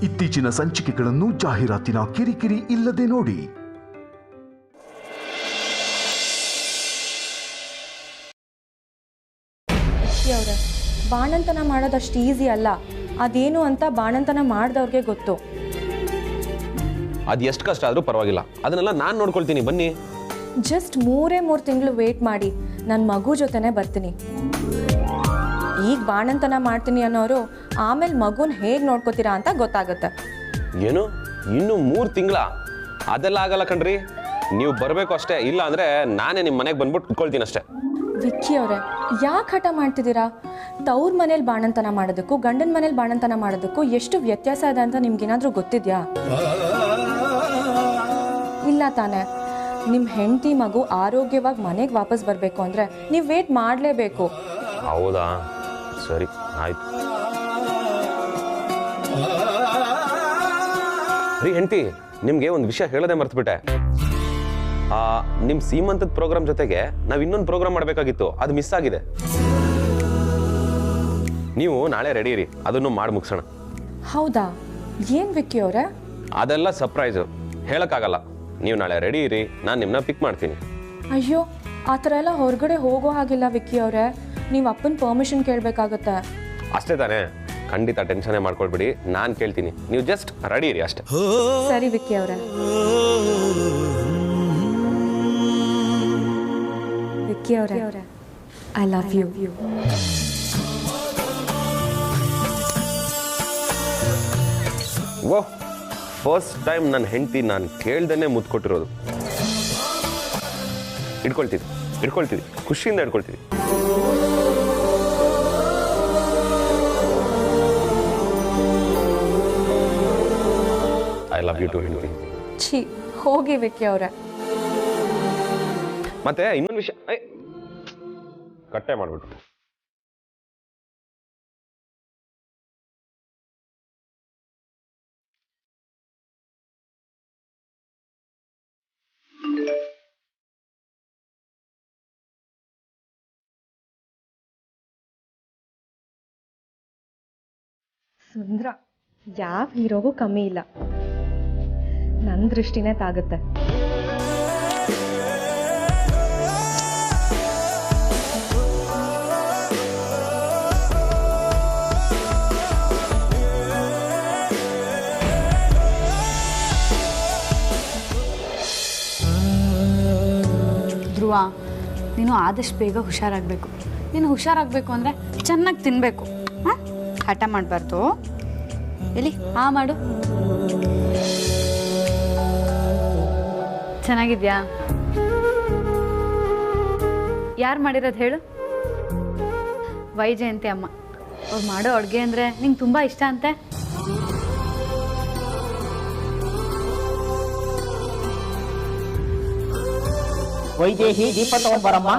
ಇತ್ತೀಚಿನ ಸಂಚಿಕೆಗಳನ್ನು ಜಾಹೀರಾತಿನ ಕಿರಿಕಿರಿ ಇಲ್ಲದೆ ನೋಡಿ. ಅವರೇ, ಬಾಣಂತನ ಮಾಡೋದಷ್ಟು ಈಸಿ ಅಲ್ಲ. ಅದೇನು ಅಂತ ಬಾಣಂತನ ಮಾಡಿದವ್ರಿಗೆ ಗೊತ್ತು. ಅದು ಎಷ್ಟು ಕಷ್ಟ ಆದರೂ ಪರವಾಗಿಲ್ಲ, ಅದನ್ನೆಲ್ಲ ನಾನು ನೋಡ್ಕೊಳ್ತೀನಿ. ಬನ್ನಿ. ಜಸ್ಟ್ 3 ತಿಂಗಳು ವೇಟ್ ಮಾಡಿ, ನನ್ನ ಮಗು ಜೊತೆನೇ ಬರ್ತೀನಿ. ಈಗ ಬಾಣಂತನ ಮಾಡ್ತೀನಿ ಅನ್ನೋರು ಆಮೇಲೆ ಮಗುನ ಹೇಗೆ ನೋಡ್ಕೋತೀರಾ ಅಂತ ಗೊತ್ತಾಗುತ್ತೆ. ಏನು ಇನ್ನು 3 ತಿಂಗಳ? ಅದೆಲ್ಲ ಆಗಲ್ಲ ಕಣ್ರಿ, ನೀವು ಬರಬೇಕು ಅಷ್ಟೇ. ಇಲ್ಲ ಅಂದರೆ ನಾನೇ ನಿಮ್ಮ ಮನೆಗೆ ಬಂದ್ಬಿಟ್ಟು ಇಟ್ಕೊಳ್ತೀನಿ ಅಷ್ಟೇ. ವಿಕ್ಕಿ ಅವರೇ, ಯಾಕೆ ಹಠ ಮಾಡ್ತಿದ್ದೀರಾ? ತವ್ರ ಮನೇಲಿ ಬಾಣಂತನ ಮಾಡೋದಕ್ಕೂ ಗಂಡನ ಮನೇಲಿ ಬಾಣಂತನ ಮಾಡೋದಕ್ಕೂ ಎಷ್ಟು ವ್ಯತ್ಯಾಸ ಇದೆ ಅಂತ ನಿಮ್ಗೇನಾದರೂ ಗೊತ್ತಿದೆಯಾ? ಇಲ್ಲ ತಾನೇ? ನಿಮ್ಮ ಹೆಂಡತಿ ಮಗು ಆರೋಗ್ಯವಾಗಿ ಮನೆಗೆ ವಾಪಸ್ ಬರಬೇಕು ಅಂದರೆ ನೀವು ವೇಟ್ ಮಾಡಲೇಬೇಕು. ಹೌದಾ? ಸರಿ, ಆಯ್ತು. ರೀ ಹೆಂಡತಿ, ನಿಮಗೆ ಒಂದು ವಿಷಯ ಹೇಳೋದೇ ಮರ್ತ್ಬಿಟ್ಟೆ. ನಿಮ್ಮ ಸೀಮಂತದ ಪ್ರೋಗ್ರಾಮ್ ಜೊತೆಗೆ ನಾವು ಇನ್ನೊಂದು ಪ್ರೋಗ್ರಾಮ್ ಮಾಡಬೇಕಾಗಿತ್ತು, ಅದು ಮಿಸ್ ಆಗಿದೆ. ನೀವು ನಾಳೆ ರೆಡಿ ಇರಿ, ಅದನ್ನು ಮಾಡಿ ಮುಗಿಸೋಣ. ಹೌದಾ? ಏನು ವಿಕ್ಕಿ ಅವರೇ? ಅದೆಲ್ಲ ಸರ್ಪ್ರೈಸು, ಹೇಳೋಕ್ಕಾಗಲ್ಲ. ನೀವು ನಾಳೆ ರೆಡಿ ಇರಿ, ನಾನು ನಿಮ್ಮನ್ನ ಪಿಕ್ ಮಾಡ್ತೀನಿ. ಅಯ್ಯೋ, ಆ ಥರ ಎಲ್ಲ ಹೊರಗಡೆ ಹೋಗೋ ಹಾಗಿಲ್ಲ ವಿಕ್ಕಿ ಅವರೇ. ನೀವು ಅಪ್ಪನ ಪರ್ಮಿಷನ್ ಕೇಳಬೇಕಾಗತ್ತೆ. ಅಷ್ಟೇ ತಾನೇ? ಖಂಡಿತ ಟೆನ್ಷನ್ನೇ ಮಾಡ್ಕೊಳ್ಬಿಡಿ, ನಾನು ಕೇಳ್ತೀನಿ. ನೀವು ಜಸ್ಟ್ ರೆಡಿ ಇರಿ ಅಷ್ಟೇ. ಸರಿ ವಿಕ್ಕಿ ಅವರೇ. ವಿಕ್ಕಿ ಅವರೇ, I love you. Oh, first time ನನ್ನ ಹೆಂಡತಿ ನಾನು ಕೇಳ್ದೇನೆ ಮುದ್ದು ಕೊಟ್ಟಿರೋದು. ಇಟ್ಕೊಳ್ತೀವಿ, ಖುಷಿಯಿಂದ ಇಟ್ಕೊಳ್ತೀವಿ. ಐ ಲವ್ ಯು ಟು ಹೆಂಡತಿ. ಛೀ, ಹೋಗಿ ವಿಕ್ಕಿ ಅವರೇ. ಮತ್ತೆ ಇನ್ನೊಂದು ವಿಷಯ, ಕಟ್ಟೆ ಮಾಡ್ಬಿಟ್ಟು. ಸುಂದ್ರ ಯಾವ ಹೀರೋಗೂ ಕಮ್ಮಿ ಇಲ್ಲ. ನನ್ನ ದೃಷ್ಟಿನೇ ತಾಗುತ್ತೆ. ಧ್ರುವ, ನೀನು ಆದಷ್ಟು ಬೇಗ ಹುಷಾರಾಗಬೇಕು. ನೀನು ಹುಷಾರಾಗಬೇಕು ಅಂದರೆ ಚೆನ್ನಾಗಿ ತಿನ್ನಬೇಕು. ಹಾಂ, ಹಠ ಮಾಡಬಾರ್ದು. ಎಲ್ಲಿ ಮಾಡು. ಚೆನ್ನಾಗಿದ್ಯಾ? ಯಾರು ಮಾಡಿರೋದು ಹೇಳು? ವೈಜಯಂತಿ ಅಮ್ಮ. ಅವ್ರು ಮಾಡೋ ಅಡುಗೆ ಅಂದರೆ ನಿಂಗೆ ತುಂಬ ಇಷ್ಟ ಅಂತೆ. ವೈದೇಹಿ ದೀಪ ತಗೊಂಡ್ಬರಮ್ಮ.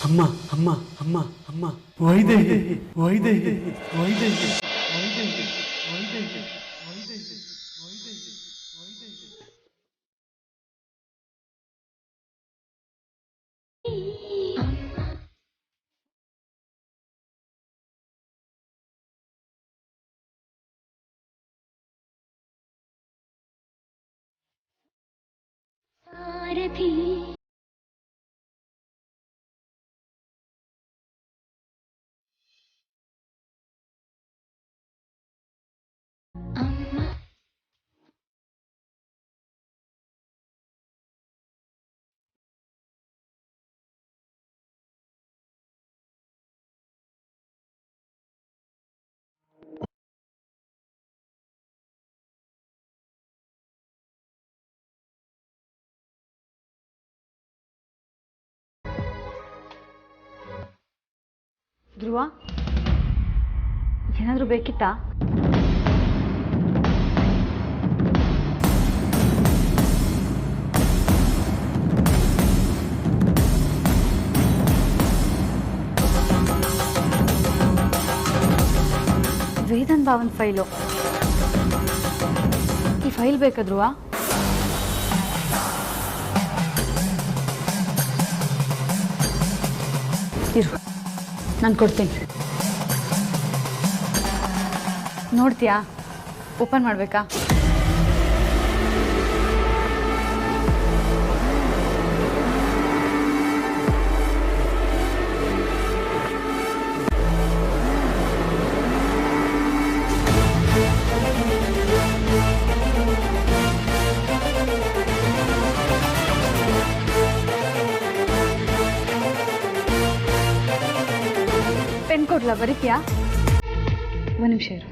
ಅಮ್ಮ ಅಮ್ಮ ಅಮ್ಮ ಅಮ್ಮ ವೈದೇಹಿ ವೈದೇಹಿ ವೈದೇಹಿ ವೈದೇಹಿ ವೈದೇಹಿ ವೈದೇಹಿ ವೈದೇಹಿ ವೈದೇಹಿ. ಧ್ರುವ, ಏನಾದರೂ ಬೇಕಿತ್ತಾ? ವೇದನ್ ಭಾವನ್ ಫೈಲು. ಈ ಫೈಲ್ ಬೇಕಾ ಧ್ರುವ? ಇರು, ನಾನು ಕೊಡ್ತೀನಿ. ನೋಡ್ತೀಯಾ? ಓಪನ್ ಮಾಡಬೇಕಾ? ಪೆನ್ ಕೊಡ್ಲಾ, ಬರೀತೀಯಾ? ಒಂದು ನಿಮಿಷ ಇರು.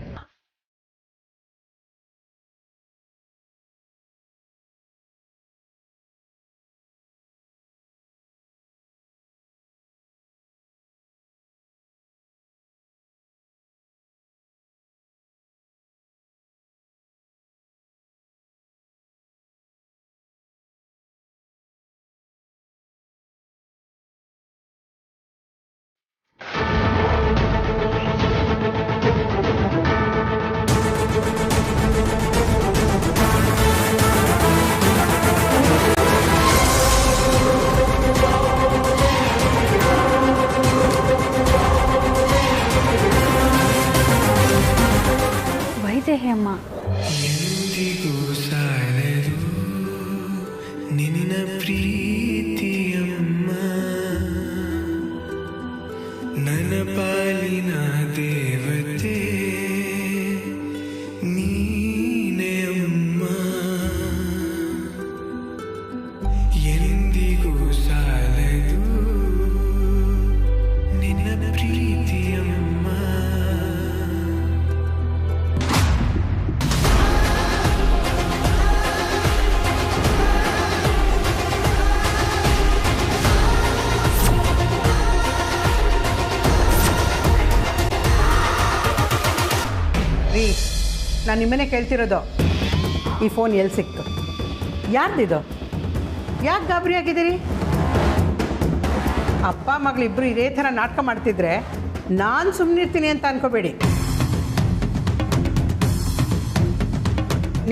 ವೈದೇಹಿ ಅಮ್ಮ, ಎಂದಿಗೂ ಸಾಲದು ನಿನ್ನ ಪ್ರೀತಿಯಮ್ಮ, ನನ್ನ ಪಾಲಿನ ದೇವತೆ ನೀನೇ ಅಮ್ಮ, ಎಂದಿಗೂ ಸಾಲದು ನಿನ್ನ ಪ್ರೀತಿಯಮ್ಮ. ನಾನು ನಿಮ್ಮನ್ನೇ ಕೇಳ್ತಿರೋದು, ಈ ಫೋನ್ ಎಲ್ಲಿ ಸಿಕ್ತು? ಯಾರ್ದಿದು? ಯಾಕೆ ಗಾಬರಿ ಆಗಿದ್ದೀರಿ? ಅಪ್ಪ ಮಗಳಿಬ್ಬರು ಇದೇ ಥರ ನಾಟಕ ಮಾಡ್ತಿದ್ರೆ ನಾನು ಸುಮ್ಮನಿರ್ತೀನಿ ಅಂತ ಅನ್ಕೋಬೇಡಿ.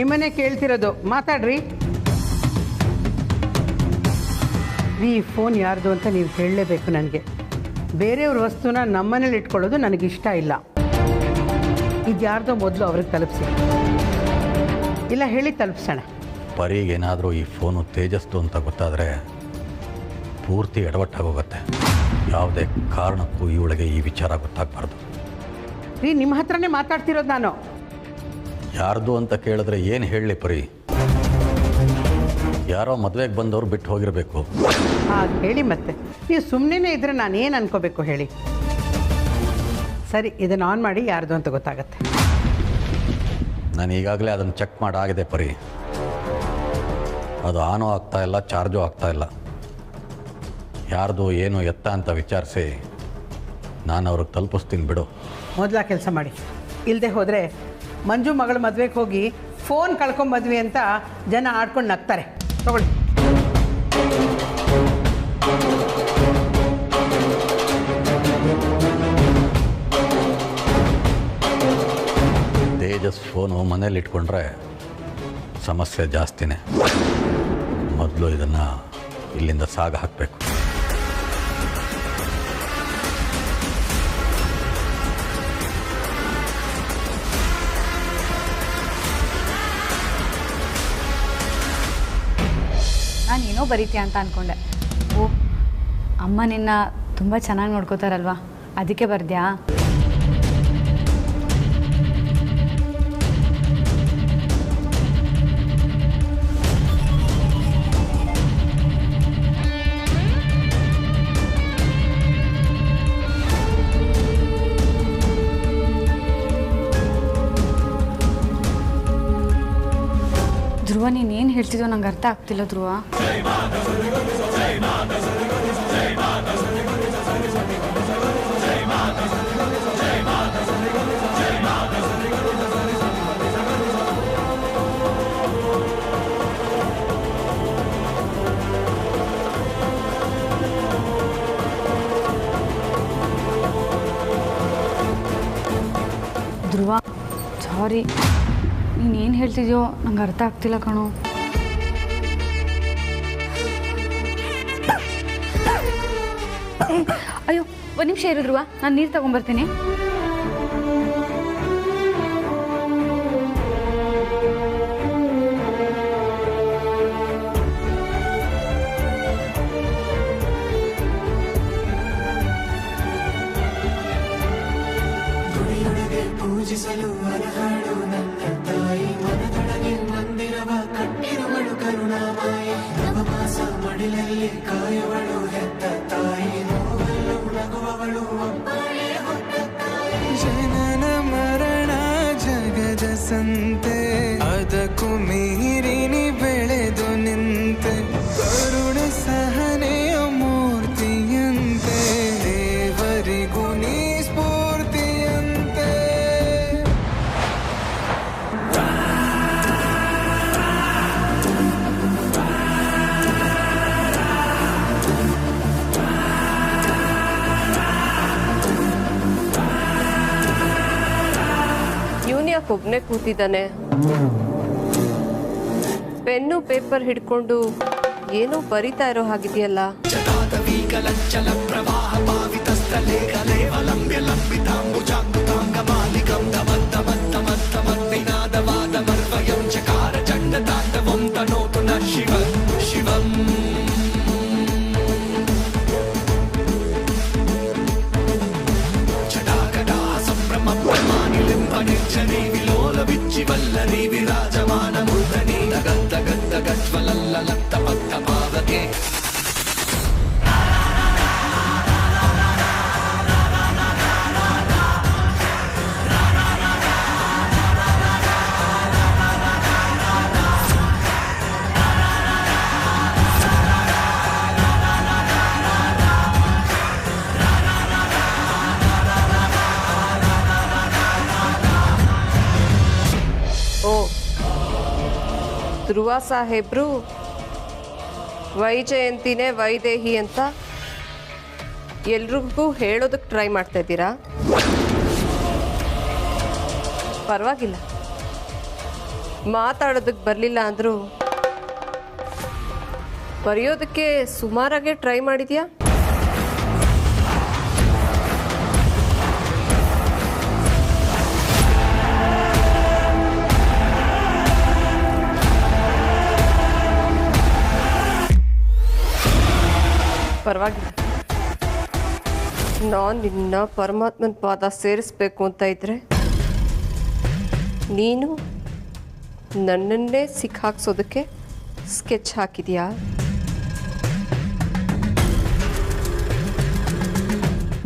ನಿಮ್ಮನ್ನೇ ಕೇಳ್ತಿರೋದು, ಮಾತಾಡ್ರಿ. ಈ ಫೋನ್ ಯಾರ್ದು ಅಂತ ನೀವು ಹೇಳಲೇಬೇಕು ನನಗೆ. ಬೇರೆಯವ್ರ ವಸ್ತುನ ನಮ್ಮನೇಲಿ ಇಟ್ಕೊಳ್ಳೋದು ನನಗಿಷ್ಟ ಇಲ್ಲ. ಇದು ಯಾರ್ದೋ ಮೊದಲು ಅವ್ರಿಗೆ ತಲುಪಿಸಿ, ಇಲ್ಲ ಹೇಳಿ ತಲುಪಿಸೋಣ. ಪರಿಗೇನಾದರೂ ಈ ಫೋನು ತೇಜಸ್ತು ಅಂತ ಗೊತ್ತಾದರೆ ಪೂರ್ತಿ ಎಡವಟ್ಟಾಗೋಗುತ್ತೆ. ಯಾವುದೇ ಕಾರಣಕ್ಕೂ ಇವಳಿಗೆ ಈ ವಿಚಾರ ಗೊತ್ತಾಗಬಾರ್ದು. ನಿಮ್ಮ ಹತ್ರನೇ ಮಾತಾಡ್ತಿರೋದು ನಾನು. ಯಾರ್ದು ಅಂತ ಕೇಳಿದ್ರೆ ಏನು ಹೇಳಲಿ ಪರಿ? ಯಾರೋ ಮದುವೆಗೆ ಬಂದವರು ಬಿಟ್ಟು ಹೋಗಿರಬೇಕು. ಹಾಗೆ ಹೇಳಿ ಮತ್ತೆ. ನೀವು ಸುಮ್ಮನೆ ಇದ್ರೆ ನಾನು ಏನು ಅನ್ಕೋಬೇಕು ಹೇಳಿ? ಸರಿ, ಇದನ್ನು ಆನ್ ಮಾಡಿ ಯಾರ್ದು ಅಂತ ಗೊತ್ತಾಗತ್ತೆ. ನಾನು ಈಗಾಗಲೇ ಅದನ್ನು ಚೆಕ್ ಮಾಡಾಗಿದೆ ಪರಿ. ಅದು ಆನೂ ಆಗ್ತಾ ಇಲ್ಲ, ಚಾರ್ಜು ಆಗ್ತಾ ಇಲ್ಲ. ಯಾರ್ದು ಏನು ಎತ್ತ ಅಂತ ವಿಚಾರಿಸಿ ನಾನು ಅವ್ರಿಗೆ ತಲುಪಿಸ್ತೀನಿ ಬಿಡು. ಮೊದಲ ಕೆಲಸ ಮಾಡಿ. ಇಲ್ಲದೆ ಹೋದರೆ ಮಂಜು ಮಗಳ ಮದುವೆಗೆ ಹೋಗಿ ಫೋನ್ ಕಳ್ಕೊಂಬದ್ವಿ ಅಂತ ಜನ ಆಡ್ಕೊಂಡು ನಗ್ತಾರೆ. ತಗೊಳ್ಳಿ. ತೇಜಸ್ ಫೋನು ಮನೇಲಿ ಇಟ್ಕೊಂಡ್ರೆ ಸಮಸ್ಯೆ ಜಾಸ್ತಿನೇ. ಮೊದಲು ಇದನ್ನು ಇಲ್ಲಿಂದ ಸಾಗ ಹಾಕಬೇಕು. ನಾನೇನೋ ಬರೀತೀಯ ಅಂತ ಅಂದ್ಕೊಂಡೆ. ಓ, ಅಮ್ಮ ನಿನ್ನ ತುಂಬ ಚೆನ್ನಾಗಿ ನೋಡ್ಕೋತಾರಲ್ವಾ, ಅದಕ್ಕೆ ಬರ್ದ್ಯಾ? ಧ್ರುವ, ನೀನೇನು ಹೇಳ್ತಿದ್ದೋ ನಂಗೆ ಅರ್ಥ ಆಗ್ತಿಲ್ಲ ಧ್ರುವ. ಧ್ರುವ, ಸಾರಿ, ನೀನೇನು ಹೇಳ್ತಿದ್ಯೋ ನಂಗೆ ಅರ್ಥ ಆಗ್ತಿಲ್ಲ ಕಣೋ. ಅಯ್ಯೋ, ಒಂದು ನಿಮಿಷ ಇರು ಧ್ರುವ, ನಾನು ನೀರು ತಗೊಂಬರ್ತೀನಿ. ಬಾಗಿಲಲ್ಲಿ ಕಾಯುವಳು ಹೆತ್ತ ತಾಯಿ ನೋವಲ್ಲೂ ನಗುವವಳು ಜನನ ಮರಣ ಜಗದ ಸಂತೆ ಅದಕ್ಕೂ ಮೀರಿನಿ ಬೆಳೆದು ನಿಂತೆ ಕರುಣ ಸಹನೆಯ ಮೂರ್ತಿಯಂತೆ ದೇವರಿಗೂ ನೀ ಸ್ಫೂರ್ತಿಯಂತೆ ಇವನ್ ಯಾಕೆ ಒಬ್ನೇ ಕೂತಿದ್ದಾನೆ? ಪೆನ್ನು ಪೇಪರ್ ಹಿಡ್ಕೊಂಡು ಏನೋ ಬರಿತಾ ಇರೋ ಹಾಗಿದೆಯಲ್ಲ. ಧ್ರುವ ಸಾಹೇಬ್ರು ವೈಜಯಂತಿನೇ ವೈದೇಹಿ ಅಂತ ಎಲ್ರಿಗೂ ಹೇಳೋದಕ್ಕೆ ಟ್ರೈ ಮಾಡ್ತಾ ಇದ್ದೀರಾ? ಪರವಾಗಿಲ್ಲ, ಮಾತಾಡೋದಕ್ಕೆ ಬರಲಿಲ್ಲ ಅಂದರೂ ಬರೆಯೋದಕ್ಕೆ ಸುಮಾರಾಗೆ ಟ್ರೈ ಮಾಡಿದ್ಯಾ? ಪರವಾಗಿಲ್ಲ, ನಾನು ನಿನ್ನ ಪರಮಾತ್ಮನ ಪಾದ ಸೇರಿಸ್ಬೇಕು ಅಂತ ಇದ್ರೆ ನೀನು ನನ್ನನ್ನೇ ಸಿಕ್ಕಾಕ್ಸೋದಕ್ಕೆ ಸ್ಕೆಚ್ ಹಾಕಿದ್ಯಾ?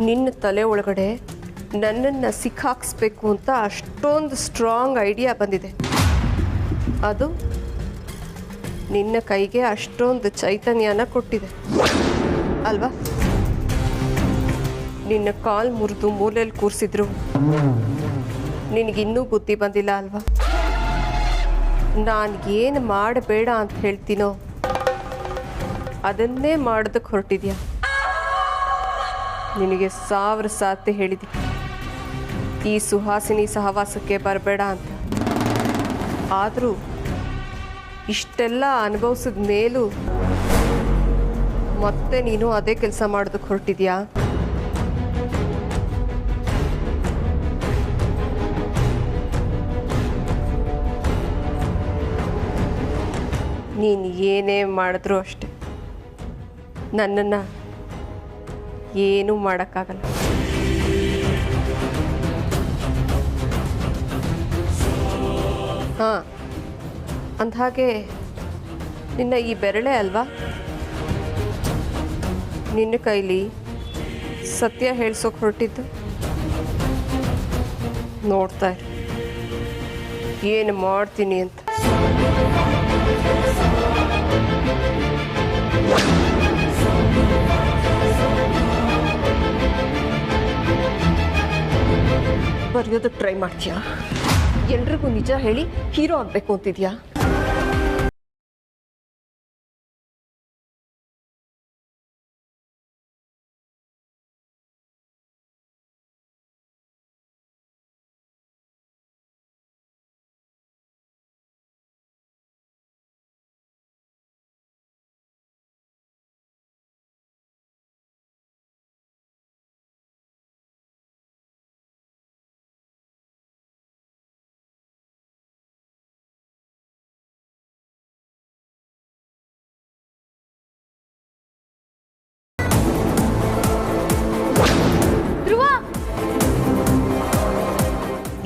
ನಿನ್ನ ತಲೆ ಒಳಗಡೆ ನನ್ನನ್ನು ಸಿಕ್ಕಾಕ್ಸ್ಬೇಕು ಅಂತ ಅಷ್ಟೊಂದು ಸ್ಟ್ರಾಂಗ್ ಐಡಿಯಾ ಬಂದಿದೆ. ಅದು ನಿನ್ನ ಕೈಗೆ ಅಷ್ಟೊಂದು ಚೈತನ್ಯನ ಕೊಟ್ಟಿದೆ ಅಲ್ವಾ? ನಿನ್ನ ಕಾಲು ಮುರಿದು ಮೂಲೆಯಲ್ಲಿ ಕೂರಿಸಿದ್ರು ನಿನಗಿನ್ನೂ ಬುದ್ಧಿ ಬಂದಿಲ್ಲ ಅಲ್ವಾ? ನಾನು ಏನು ಮಾಡಬೇಡ ಅಂತ ಹೇಳ್ತೀನೋ ಅದನ್ನೇ ಮಾಡೋದಕ್ಕೆ ಹೊರಟಿದ್ಯಾ. ನಿನಗೆ 1000 ಸಾರ್ತಿ ಹೇಳಿದೆ ಈ ಸುಹಾಸಿನಿ ಸಹವಾಸಕ್ಕೆ ಬರಬೇಡ ಅಂತ. ಆದರೂ ಇಷ್ಟೆಲ್ಲ ಅನುಭವಿಸಿದ ಮೇಲೂ ಮತ್ತೆ ನೀನು ಅದೇ ಕೆಲಸ ಮಾಡೋದಕ್ಕೆ ಹೊರಟಿದ್ಯಾ? ನೀನು ಏನೇ ಮಾಡಿದ್ರೂ ಅಷ್ಟೆ ನನ್ನನ್ನು ಏನೂ ಮಾಡೋಕ್ಕಾಗಲ್ಲ. ಹಾಂ, ಅಂದಹಾಗೆ ನಿನ್ನ ಈ ಬೆರಳೆ ಅಲ್ವಾ ನಿನ್ನ ಕೈಲಿ ಸತ್ಯ ಹೇಳ್ಸೋಕೆ ಹೊರಟಿದ್ದು? ನೋಡ್ತಾ ಇರು ಏನು ಮಾಡ್ತೀನಿ ಅಂತ. ಬರೆಯೋದಕ್ಕೆ ಟ್ರೈ ಮಾಡ್ತೀಯಾ? ಎಲ್ರಿಗೂ ನಿಜ ಹೇಳಿ ಹೀರೋ ಆಗಬೇಕು ಅಂತಿದ್ಯಾ?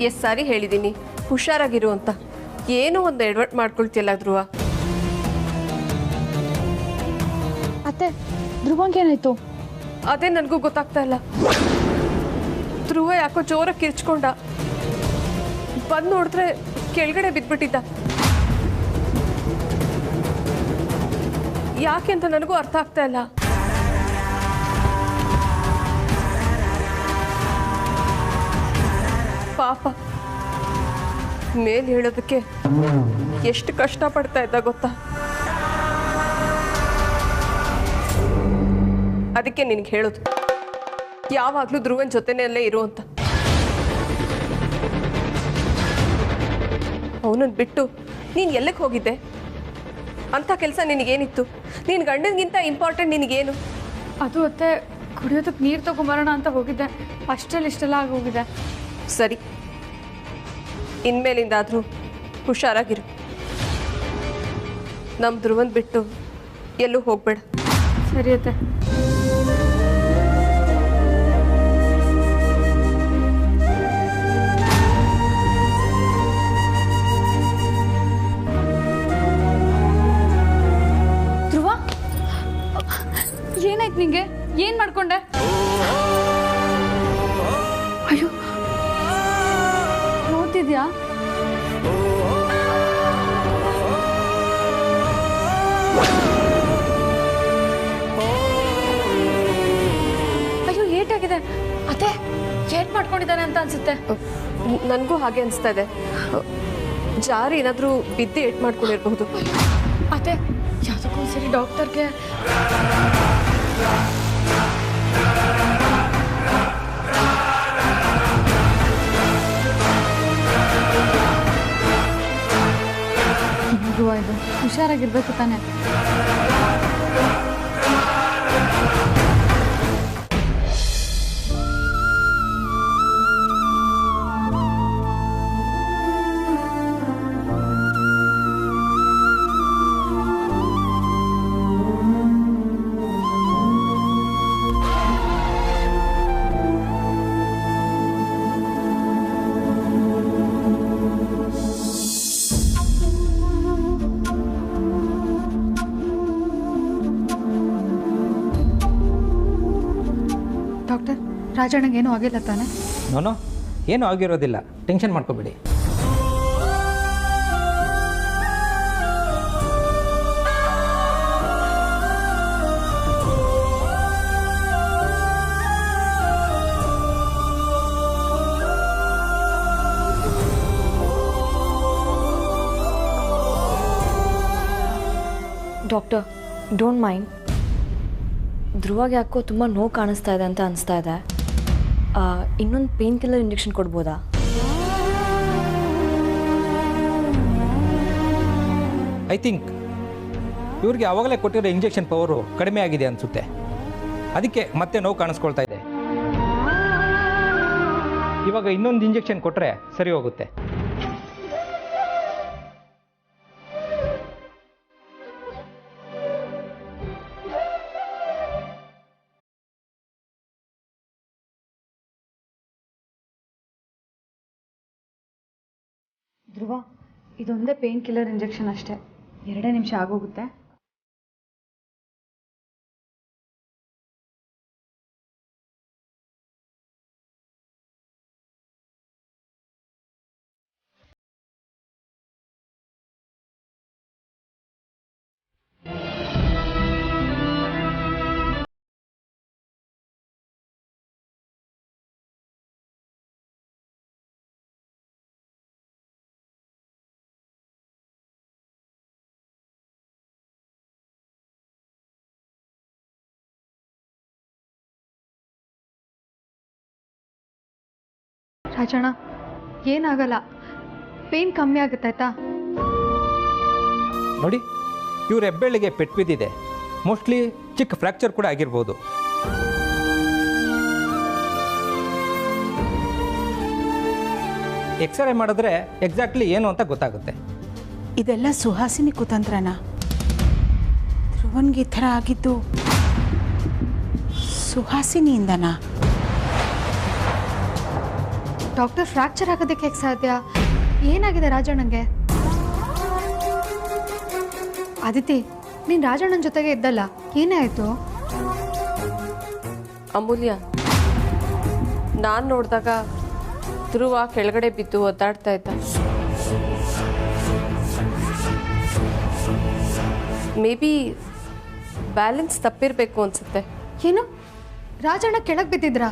ಎಷ್ಟು ಸಾರಿ ಹೇಳಿದ್ದೀನಿ ಹುಷಾರಾಗಿರು ಅಂತ. ಏನೋ ಒಂದು ಎಡವಟ್ ಮಾಡ್ಕೊಳ್ತಿಯಲ್ಲ ಧ್ರುವ. ಅತ್ತೆ ಧ್ರುವಂಗೇನಾಯ್ತು? ಅದೇ ನನಗೂ ಗೊತ್ತಾಗ್ತಾ ಇಲ್ಲ. ಧ್ರುವ ಯಾಕೋ ಜೋರಾಗಿ ಕಿರ್ಚ್ಕೊಂಡ. ಬಂದು ನೋಡಿದ್ರೆ ಕೆಳಗಡೆ ಬಿದ್ದುಬಿಟ್ಟಿದ್ದ. ಯಾಕೆ ಅಂತ ನನಗೂ ಅರ್ಥ ಆಗ್ತಾ ಇಲ್ಲ. ಪಾಪ ಮೇಲ್ ಹೇಳೋದಕ್ಕೆ ಎಷ್ಟು ಕಷ್ಟಪಡ್ತಾ ಇದ್ದ ಗೊತ್ತಾ? ಅದಕ್ಕೆ ನಿನಗೆ ಹೇಳೋದು, ಯಾವಾಗಲೂ ಧ್ರುವನ್ ಜೊತೆನಲ್ಲೇ ಇರು ಅಂತ. ಅವನನ್ನು ಬಿಟ್ಟು ನೀನು ಎಲ್ಲಕ್ಕೆ ಹೋಗಿದ್ದೆ? ಅಂಥ ಕೆಲಸ ನಿನಗೇನಿತ್ತು? ನೀನು ಗಂಡನಿಗಿಂತ ಇಂಪಾರ್ಟೆಂಟ್ ನಿನಗೇನು? ಅದು ಅತ್ತೆ ಕುಡಿಯೋದಕ್ಕೆ ನೀರು ತಗೊಂಬರೋಣ ಅಂತ ಹೋಗಿದ್ದೆ, ಅಷ್ಟರಲ್ಲಿ ಇಷ್ಟೆಲ್ಲ ಆಗೋಗಿದೆ. ಸರಿ, ಇನ್ಮೇಲಿಂದಾದರೂ ಹುಷಾರಾಗಿರು. ನಮ್ಮ ಧ್ರುವನ್ ಬಿಟ್ಟು ಎಲ್ಲೂ ಹೋಗ್ಬೇಡ. ಸರಿ ಅತ್ತೆ. ಧ್ರುವ, ಏನಾಯ್ತು ನಿಂಗೆ? ಏನ್ ಮಾಡ್ಕೊಂಡೆ? ಅಯ್ಯೋ, ನೋಡ್ತಿದ್ಯಾ? ಅಯ್ಯೋ, ಏಟಾಗಿದೆ ಅತ್ತೆ? ಏಟ್ ಮಾಡ್ಕೊಂಡಿದ್ದಾನೆ ಅಂತ ಅನ್ಸುತ್ತೆ. ನನಗೂ ಹಾಗೆ ಅನಿಸ್ತಾ ಇದೆ. ಜಾರಿ ಏನಾದರೂ ಬಿದ್ದು ಏಟ್ ಮಾಡ್ಕೊಂಡಿರಬಹುದು. ಅತ್ತೆ, ಯಾವುದಕ್ಕೊಂದ್ಸರಿ ಡಾಕ್ಟರ್ಗೆ. ಇದು ಹುಷಾರಾಗಿರ್ಬೇಕು ತಾನೆ. ಡಾಕ್ಟರ್, ರಾಜಣ್ಣಗೇನೂ ಆಗಿಲ್ಲ ತಾನೆ? ನೋನೋ, ಏನೂ ಆಗಿರೋದಿಲ್ಲ, ಟೆನ್ಷನ್ ಮಾಡ್ಕೋಬೇಡಿ. Doctor, don't mind. ಧ್ರುವಾಗಿ ಯಾಕೋ ತುಂಬ ನೋವು ಕಾಣಿಸ್ತಾ ಇದೆ ಅಂತ ಅನಿಸ್ತಾ ಇದೆ. ಇನ್ನೊಂದು ಪೇನ್ ಕಿಲ್ಲರ್ ಇಂಜೆಕ್ಷನ್ ಕೊಡ್ಬೋದಾ? ಐ ಥಿಂಕ್ ಇವ್ರಿಗೆ ಆವಾಗಲೇ ಕೊಟ್ಟಿರೋ ಇಂಜೆಕ್ಷನ್ ಪವರು ಕಡಿಮೆ ಆಗಿದೆ ಅನಿಸುತ್ತೆ, ಅದಕ್ಕೆ ಮತ್ತೆ ನೋವು ಕಾಣಿಸ್ಕೊಳ್ತಾ ಇದೆ. ಇವಾಗ ಇನ್ನೊಂದು ಇಂಜೆಕ್ಷನ್ ಕೊಟ್ಟರೆ ಸರಿ ಹೋಗುತ್ತೆ. ಧ್ರುವ, ಇದೊಂದೇ ಪೇನ್ ಕಿಲ್ಲರ್ ಇಂಜೆಕ್ಷನ್ ಅಷ್ಟೇ, 2 ನಿಮಿಷ ಆಗೋಗುತ್ತೆ. ರಾಜಣ್ಣ, ಏನಾಗಲ್ಲ, ಪೇನ್ ಕಮ್ಮಿ ಆಗುತ್ತೆ ಆಯ್ತಾ? ನೋಡಿ, ಇವ್ರ ಹೆಬ್ಬೆಳ್ಳಿಗೆ ಪೆಟ್ಟು ಬಿದ್ದಿದೆ, ಮೋಸ್ಟ್ಲಿ ಚಿಕ್ಕ ಫ್ರ್ಯಾಕ್ಚರ್ ಕೂಡ ಆಗಿರ್ಬೋದು. ಎಕ್ಸ್ರೇ ಮಾಡಿದ್ರೆ ಎಕ್ಸಾಕ್ಟ್ಲಿ ಏನು ಅಂತ ಗೊತ್ತಾಗುತ್ತೆ. ಇದೆಲ್ಲ ಸುಹಾಸಿನಿ ಕುತಂತ್ರನ? ಧ್ರುವನ್ಗೆ ಈ ಥರ ಆಗಿದ್ದು ಸುಹಾಸಿನಿಯಿಂದನಾ? ಡಾಕ್ಟರ್, ಫ್ರ್ಯಾಕ್ಚರ್ ಆಗೋದಕ್ಕೆ ಹೇಗೆ ಸಾಧ್ಯ? ಏನಾಗಿದೆ ರಾಜಣ್ಣಂಗೆ? ಆದಿತಿ, ನೀನು ರಾಜಣ್ಣನ ಜೊತೆಗೆ ಇದ್ದಲ್ಲ, ಏನಾಯಿತು? ಅಮೂಲ್ಯ, ನಾನು ನೋಡಿದಾಗ ಧ್ರುವ ಕೆಳಗಡೆ ಬಿದ್ದು ಒದ್ದಾಡ್ತಾ ಇದ್ದ. ಮೇ ಬಿ ಬ್ಯಾಲೆನ್ಸ್ ತಪ್ಪಿರಬೇಕು ಅನ್ಸುತ್ತೆ. ಏನು ರಾಜಣ್ಣ ಕೆಳಗೆ ಬಿದ್ದಿದ್ರಾ?